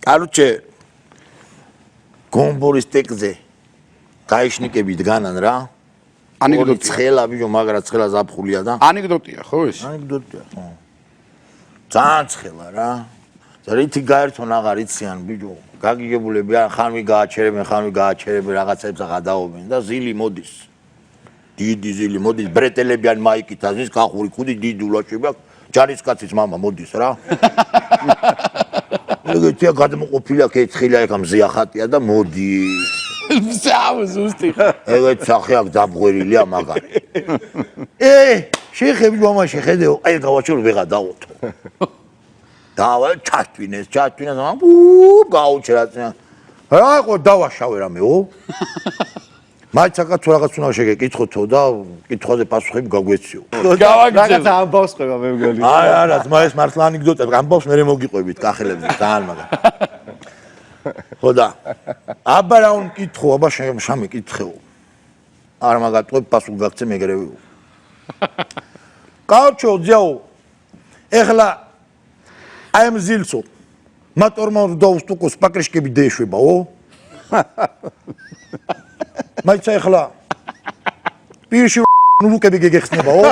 Короче, გომბორის ტეკზე გაიშნიკები დგანან რა. ანეკდოტია. ცხელა ბიჭო, მაგრა ცხელა ზაფხულია და. ანეკდოტია, ხო ეს? ანეკდოტია, ხო. ძალიან ცხელა რა. რითი გაერთონ აღარ იციან ბიჭო. გაგიგებულები არ ხანვი გააჩერებენ, რაღაცებს აღადაობენ და ზილი მოდის. დიდი ზილი მოდის, ბრეტელები ან მაიკით აზის კახური კუდი დიდულაში აქვს. ჯარისკაცის მამა მოდის რა. ეგეთია გადმოყოფილია კეთხილა ეხა მზია ხატია და მოდის. ზუსტი. ეგეთ სახე აქვს დაბღვერილია მაგარი. შეხები მამაში ხედეო, აი გავაჩვენო ვეღა დაოთო. დავა ჩათვინეს, გაუჩერა. რა იყო დავაშავე რამეო? მაიცაკაც რაღაც უნდა შეგეკითხოთო და კითხვაზე პასუხები გაგვეციო. რაღაცა ამბავს ხება მე მგონი. არა, ეს მართლა ანეკდოტები, ამბავს მე მოგიყვებით კახელებზე, ძალიან მაგარი. ხო და აბა რა უნდა კითხო, აბა შამე კითხეო. არ მაგატყვებ პასუხი გაგცე მეგრევიო. კაუჩო ძიაო. ეხლა აი ამ ზილსო მატორმა დაუსტუკოს პაკრიშკები დეშვებაო. მაიცა ეხლა პირში ნულუკები გეგეხსნებაო.